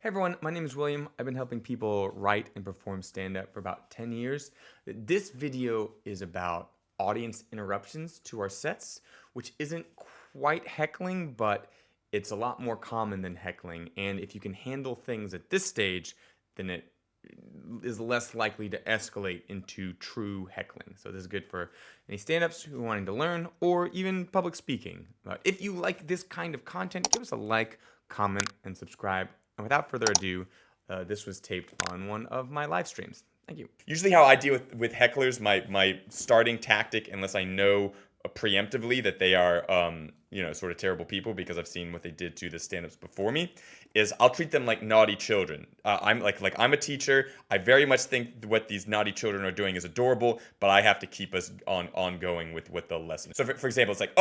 Hey everyone, my name is William. I've been helping people write and perform stand-up for about 10 years. This video is about audience interruptions to our sets, which isn't quite heckling, but it's a lot more common than heckling. And if you can handle things at this stage, then it is less likely to escalate into true heckling. So this is good for any stand-ups who are wanting to learn, or even public speaking. If you like this kind of content, give us a like, comment, and subscribe. And without further ado, this was taped on one of my live streams. Thank you. Usually how I deal with hecklers, my starting tactic, unless I know preemptively that they are, sort of terrible people because I've seen what they did to the stand-ups before me, is I'll treat them like naughty children. I'm a teacher. I very much think what these naughty children are doing is adorable, but I have to keep us ongoing with what the lesson is. So for example, it's like,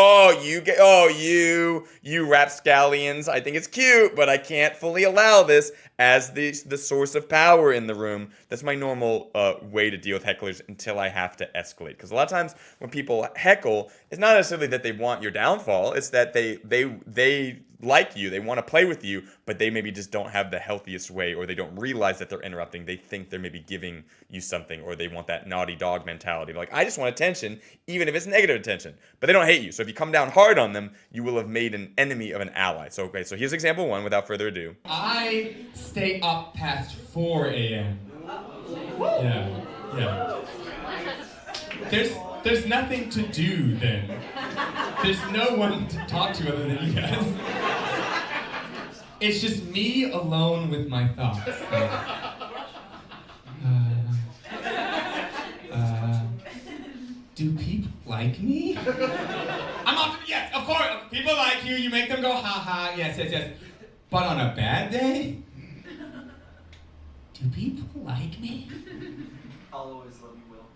you rapscallions, I think it's cute, but I can't fully allow this as the source of power in the room. That's my normal way to deal with hecklers until I have to escalate. Because a lot of times when people heckle, it's not necessarily that they want your downfall. It's that they like you, they want to play with you, but they maybe just don't have the healthiest way, or they don't realize that they're interrupting. They think they're maybe giving you something, or they want that naughty dog mentality. Like, I just want attention, even if it's negative attention. But they don't hate you. So if you come down hard on them, you will have made an enemy of an ally. So here's example one without further ado. I stay up past 4 a.m. Yeah. There's nothing to do then. There's no one to talk to other than you guys. It's just me alone with my thoughts. Do people like me? Yes, of course. People like you. You make them go ha ha. Yes. But on a bad day, do people like me? I'll always love you, Will.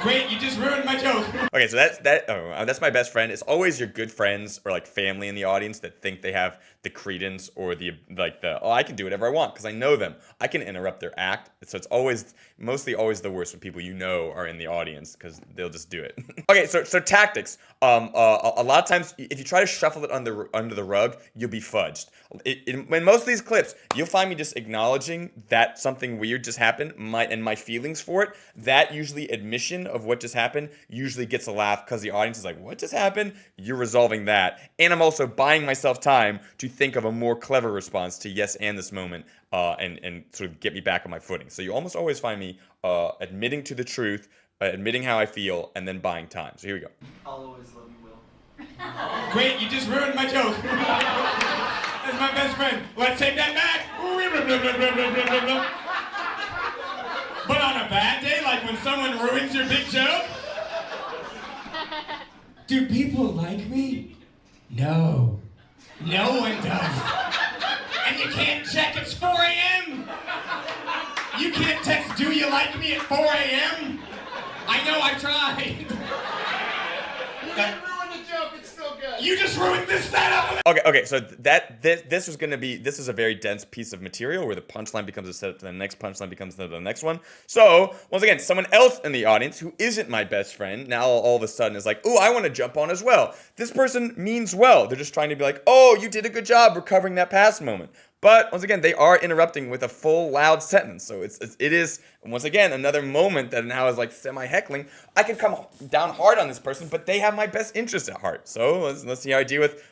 Great, you just ruined my joke. Okay, so that's my best friend. It's always your good friends or like family in the audience that think they have the credence or I can do whatever I want because I know them. I can interrupt their act. So it's mostly always the worst when people you know are in the audience because they'll just do it. Okay, so tactics. A lot of times if you try to shuffle it under the rug, you'll be fudged. In most of these clips, you'll find me just acknowledging that something weird just happened, my feelings for it. That usually admission of what just happened usually gets a laugh because the audience is like, what just happened? You're resolving that. And I'm also buying myself time to think of a more clever response to yes and this moment and sort of get me back on my footing. So you almost always find me admitting to the truth, admitting how I feel, and then buying time. So here we go. I'll always love you, Will. Great, you just ruined my joke. That's my best friend. Let's take that back. But on a bad day, like when someone ruins your big joke? Do people like me? No. No one does. And you can't check, it's 4 a.m. You can't text, do you like me at 4 a.m.? I know, I've tried. You didn't ruin the joke, it's still good. You just ruined this setup. Okay. So this is a very dense piece of material where the punchline becomes a setup to the next punchline becomes the next one. So once again, someone else in the audience who isn't my best friend now all of a sudden is like, "Ooh, I want to jump on as well." This person means well. They're just trying to be like, "Oh, you did a good job recovering that past moment." But once again, they are interrupting with a full, loud sentence. So it is once again another moment that now is like semi-heckling. I can come down hard on this person, but they have my best interest at heart. So let's see how I deal with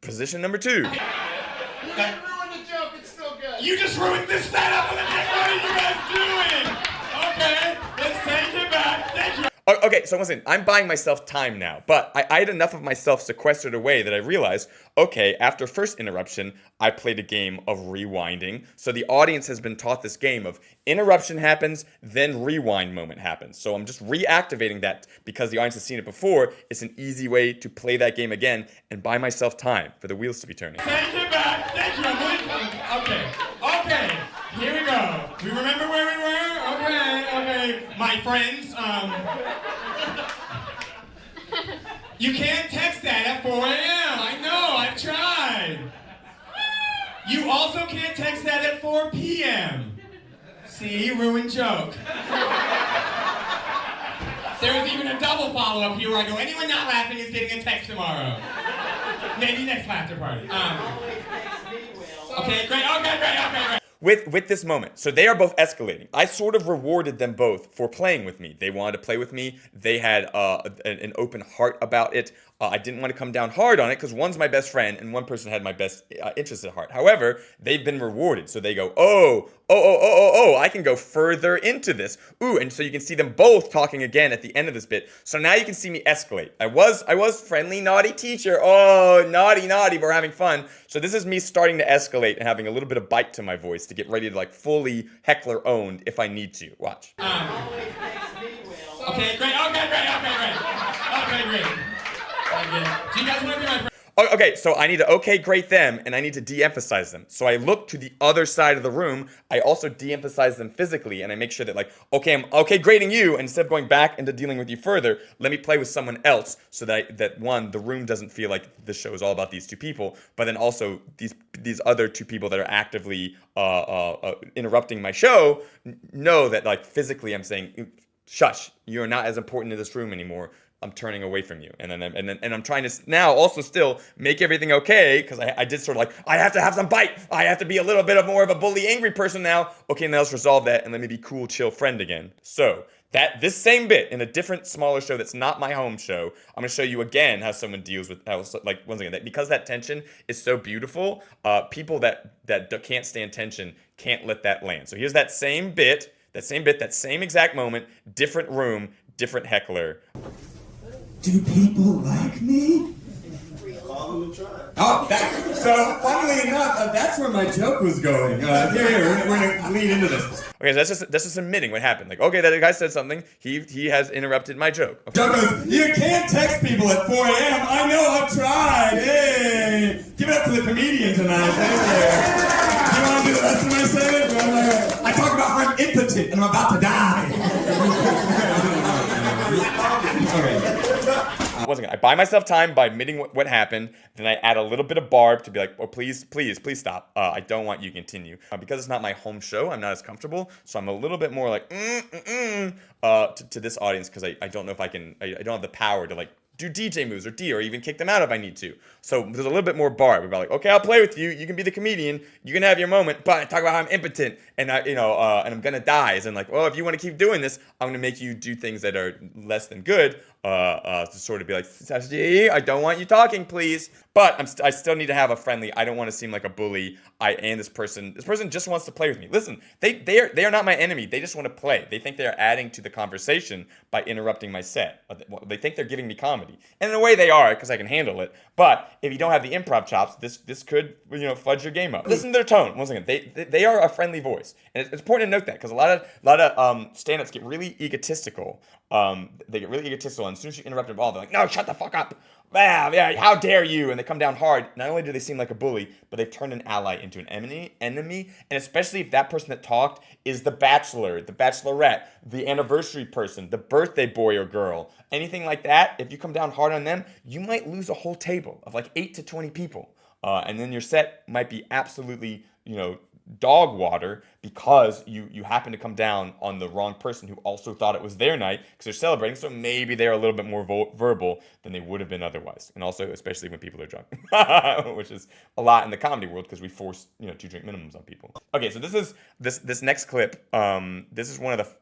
position number 2. You didn't ruin the joke, it's still good. You just ruined this setup. What are you guys doing? Okay, let's take it back. Thank you. Okay, so once again, I'm buying myself time now, but I had enough of myself sequestered away that I realized, okay, after first interruption, I played a game of rewinding. So the audience has been taught this game of interruption happens, then rewind moment happens. So I'm just reactivating that because the audience has seen it before. It's an easy way to play that game again and buy myself time for the wheels to be turning. Take it back. Thank you. Okay. Here we go. We remember where we were? Okay. My friends, you can't text that at 4 a.m. I know, I've tried. You also can't text that at 4 p.m. See, ruined joke. There was even a double follow-up here where I go, anyone not laughing is getting a text tomorrow. Maybe next laughter party. Okay, great. with this moment. So they are both escalating. I sort of rewarded them both for playing with me. They wanted to play with me. They had an open heart about it. I didn't want to come down hard on it because one's my best friend and one person had my best interest at heart. However, they've been rewarded. So they go, oh, I can go further into this. Ooh, and so you can see them both talking again at the end of this bit. So now you can see me escalate. I was friendly, naughty teacher. Oh, naughty, but we're having fun. So this is me starting to escalate and having a little bit of bite to my voice to get ready to like fully heckler owned if I need to. Watch. Okay, great. Okay, great. Do you guys want to be my friend? Okay, so I need to grate them, and I need to de-emphasize them. So I look to the other side of the room. I also de-emphasize them physically, and I make sure that like, okay, I'm grading you, and instead of going back into dealing with you further, let me play with someone else so that one, the room doesn't feel like the show is all about these two people, but then also these other two people that are actively interrupting my show know that like physically I'm saying, shush, you're not as important in this room anymore. I'm turning away from you, and I'm trying to now also still make everything okay because I did sort of like I have to have some bite. I have to be a little bit of more of a bully, angry person now. Okay, now let's resolve that and let me be cool, chill friend again. So this same bit in a different, smaller show that's not my home show, I'm gonna show you again how someone deals with like once again that because that tension is so beautiful. People that can't stand tension can't let that land. So here's that same bit, that same exact moment, different room, different heckler. Do people like me? Call them and try. Oh, so funnily enough, that's where my joke was going. We're gonna lead into this. Okay, so that's just admitting what happened. Like, okay, that guy said something. He has interrupted my joke. Okay. Joke goes, you can't text people at 4 a.m. I know, I've tried. Hey, give it up to the comedian tonight. Thank you. You want to do the rest of my segment? I talk about how I'm impotent and I'm about to die. Okay. Once again, I buy myself time by admitting what happened. Then I add a little bit of barb to be like, oh, please stop. I don't want you to continue. Because it's not my home show, I'm not as comfortable. So I'm a little bit more like, to this audience because I don't know if I don't have the power to like do DJ moves or even kick them out if I need to. So there's a little bit more barb about like, okay, I'll play with you. You can be the comedian. You can have your moment, but I talk about how I'm impotent and and I'm gonna die. And like, well, if you want to keep doing this, I'm gonna make you do things that are less than good. To sort of be like, Sashi, I don't want you talking, please. But I still need to have a friendly. I don't want to seem like a bully. This person just wants to play with me. Listen, they are not my enemy. They just want to play. They think they are adding to the conversation by interrupting my set. They think they're giving me comedy, and in a way they are because I can handle it. But if you don't have the improv chops, this could fudge your game up. Listen to their tone. Once again, they are a friendly voice, and it's important to note that because a lot of stand-ups get really egotistical. They get really egotistical, and as soon as you interrupt them all, they're like, no, shut the fuck up. Yeah, how dare you? And they come down hard. Not only do they seem like a bully, but they've turned an ally into an enemy, and especially if that person that talked is the bachelor, the bachelorette, the anniversary person, the birthday boy or girl, anything like that. If you come down hard on them, you might lose a whole table of like 8 to 20 people, and then your set might be absolutely, dog water because you happen to come down on the wrong person who also thought it was their night because they're celebrating, so maybe they're a little bit more verbal than they would have been otherwise. And also especially when people are drunk, which is a lot in the comedy world because we force 2-drink minimums on people. Okay, so this next clip, this is one of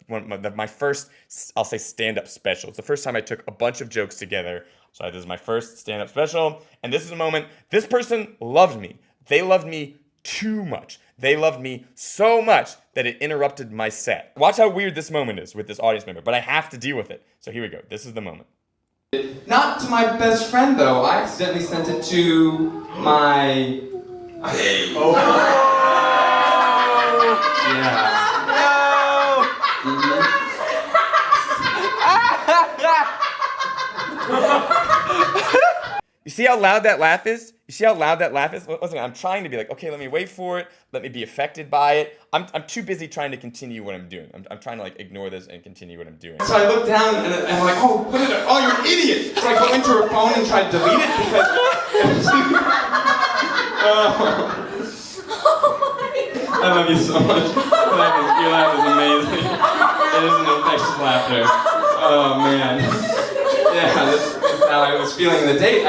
my first, I'll say, stand-up special. It's the first time I took a bunch of jokes together. So this is my first stand-up special, and this is a moment. This person loved me. They loved me too much. They loved me so much that it interrupted my set. Watch how weird this moment is with this audience member, but I have to deal with it. So here we go. This is the moment. Not to my best friend, though. I accidentally sent it to my... Oh. Yeah. No! You see how loud that laugh is? Listen, I'm trying to be like, okay, let me wait for it. Let me be affected by it. I'm too busy trying to continue what I'm doing. I'm trying to like ignore this and continue what I'm doing. So I look down and I'm like, oh, put it there. Oh, you're an idiot. So I go into her phone and try to delete it because... I love you so much. Your laugh is amazing. It is an infectious laughter. Oh, man. Yeah, that's how I was feeling the date.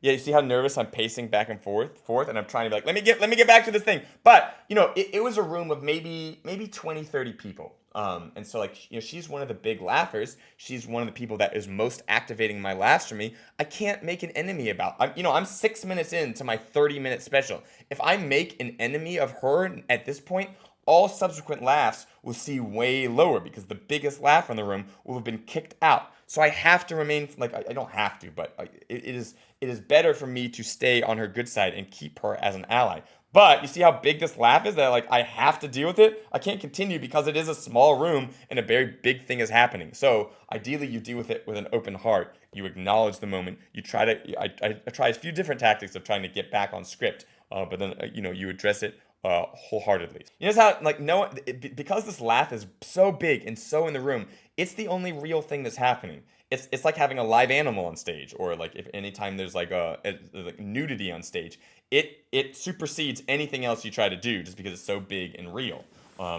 Yeah, you see how nervous I'm pacing back and forth, and I'm trying to be like, let me get back to this thing. But it was a room of maybe 20, 30 people. And so like, she's one of the big laughers. She's one of the people that is most activating my laughs for me. I can't make an enemy about. I'm 6 minutes into my 30-minute special. If I make an enemy of her at this point, all subsequent laughs will see way lower because the biggest laugh in the room will have been kicked out. So I have to remain, like, I don't have to, but it is better for me to stay on her good side and keep her as an ally. But you see how big this laugh is, that like I have to deal with it? I can't continue because it is a small room and a very big thing is happening. So ideally you deal with it with an open heart. You acknowledge the moment. You try to, I try a few different tactics of trying to get back on script, but then, you address it wholeheartedly. You know how, like, because this laugh is so big and so in the room, it's the only real thing that's happening. It's like having a live animal on stage, or like if anytime there's like like nudity on stage, it supersedes anything else you try to do just because it's so big and real.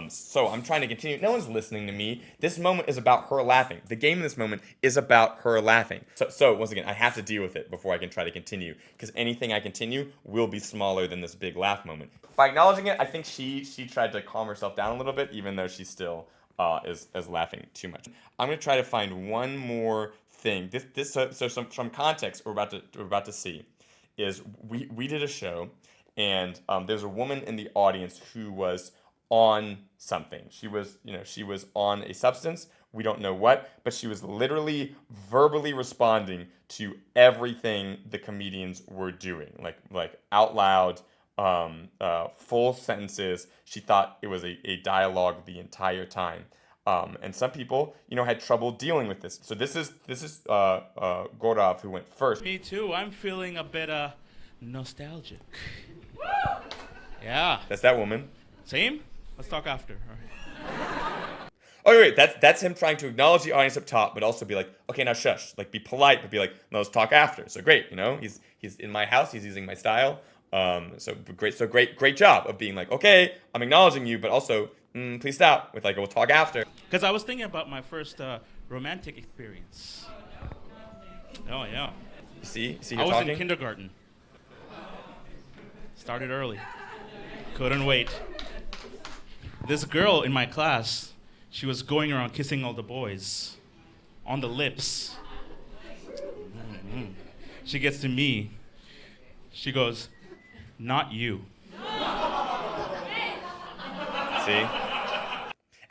So I'm trying to continue. No one's listening to me. This moment is about her laughing. The game in this moment is about her laughing. So once again, I have to deal with it before I can try to continue, because anything I continue will be smaller than this big laugh moment. By acknowledging it, I think she tried to calm herself down a little bit, even though she still is laughing too much. I'm gonna try to find one more thing. So some context we're about to see is we did a show, and there's a woman in the audience who was on something. She was on a substance. We don't know what, but she was literally verbally responding to everything the comedians were doing, like out loud, full sentences. She thought it was a dialogue the entire time. And some people, had trouble dealing with this. So this is Gorov who went first. Me too. I'm feeling a bit nostalgic. Yeah. That's that woman. Same? Let's talk after. All right. Oh wait, that's him trying to acknowledge the audience up top, but also be like, okay, now shush, like be polite, but be like, no, let's talk after. So great, he's in my house, he's using my style. So great job of being like, okay, I'm acknowledging you, but also please stop with like, we'll talk after. Because I was thinking about my first romantic experience. Oh yeah. See, I was in kindergarten. Started early. Couldn't wait. This girl in my class, she was going around kissing all the boys on the lips. She gets to me. She goes, "Not you." See?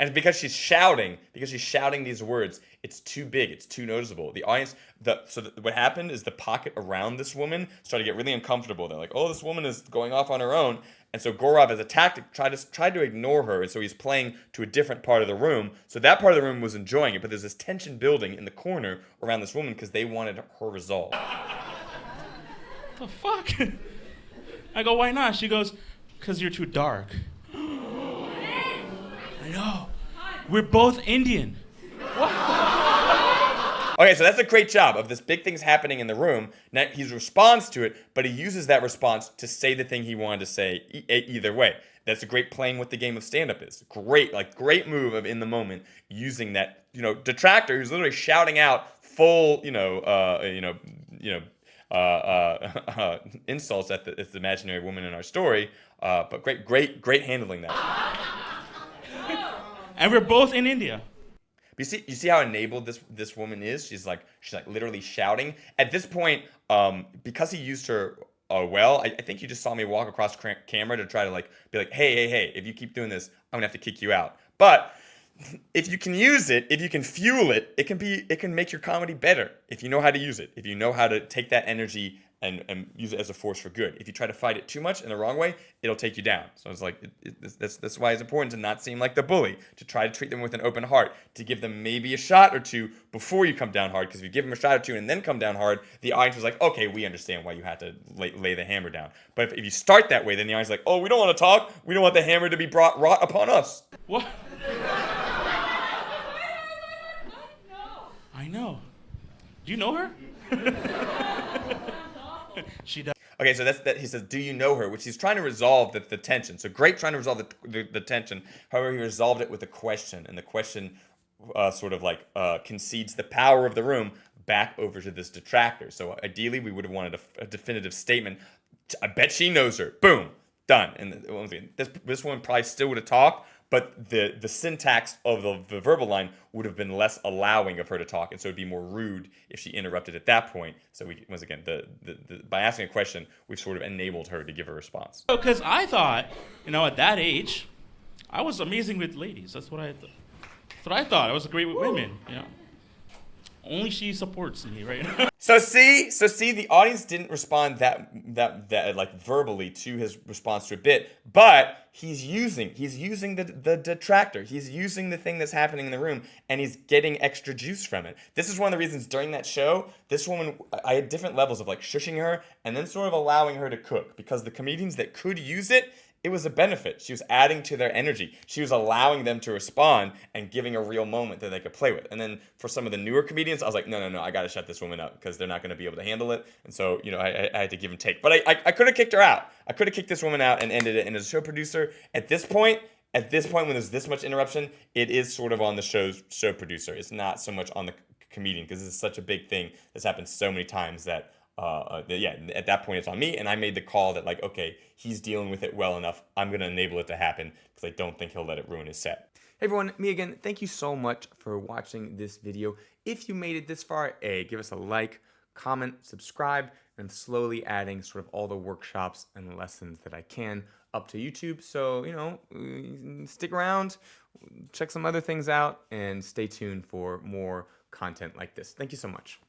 And because she's shouting these words, it's too big, it's too noticeable. The audience, what happened is the pocket around this woman started to get really uncomfortable. They're like, oh, this woman is going off on her own. And so Gorov, as a tactic, tried to ignore her, and so he's playing to a different part of the room. So that part of the room was enjoying it, but there's this tension building in the corner around this woman because they wanted her resolve. The fuck? I go, why not? She goes, because you're too dark. I know. We're both Indian. Okay, so that's a great job of this big thing's happening in the room. Now he responds to it, but he uses that response to say the thing he wanted to say either way. That's a great playing what the game of stand-up is. Great move of in the moment using that, detractor who's literally shouting out full, insults at the imaginary woman in our story. But great handling that. And we're both in India. You see how enabled this woman is? She's like literally shouting. At this point, because he used her well, I think you just saw me walk across camera to try to be like, hey, if you keep doing this, I'm gonna have to kick you out. But if you can use it, if you can fuel it, it can make your comedy better if you know how to use it. If you know how to take that energy and use it as a force for good. If you try to fight it too much in the wrong way, it'll take you down. So it's like, that's why it's important to not seem like the bully, to try to treat them with an open heart, to give them maybe a shot or two before you come down hard, because if you give them a shot or two and then come down hard, the audience is like, okay, we understand why you had to lay the hammer down. But if you start that way, then the audience is like, oh, we don't want to talk, we don't want the hammer to be wrought upon us. What? I know. Do you know her? She does. Okay, so that's that. He says, "Do you know her?" Which he's trying to resolve the tension. So great, trying to resolve the tension. However, he resolved it with a question, and the question concedes the power of the room back over to this detractor. So ideally, we would have wanted a definitive statement. I bet she knows her. Boom, done. And once again, this woman probably still would have talked, but the syntax of the verbal line would have been less allowing of her to talk, and so it'd be more rude if she interrupted at that point. So we, once again, by asking a question, we've sort of enabled her to give a response. Because I thought, at that age, I was amazing with ladies. That's what I thought. That's what I thought. I was great with women. Only she supports me, right? So see, the audience didn't respond that like verbally to his response to a bit, but he's using the detractor. He's using the thing that's happening in the room, and he's getting extra juice from it. This is one of the reasons during that show, this woman, I had different levels of like shushing her and then sort of allowing her to cook, because the comedians that could use it, it was a benefit. She was adding to their energy. She was allowing them to respond and giving a real moment that they could play with. And then for some of the newer comedians, I was like, no, I got to shut this woman up because they're not going to be able to handle it. And so, I had to give and take. But I could have kicked her out. I could have kicked this woman out and ended it. And as a show producer, at this point, when there's this much interruption, it is sort of on the show producer. It's not so much on the comedian, because this is such a big thing that's happened so many times that at that point it's on me, and I made the call that like, okay, he's dealing with it well enough. I'm going to enable it to happen because I don't think he'll let it ruin his set. Hey everyone, me again. Thank you so much for watching this video. If you made it this far, give us a like, comment, subscribe, and slowly adding sort of all the workshops and lessons that I can up to YouTube. So, stick around, check some other things out, and stay tuned for more content like this. Thank you so much.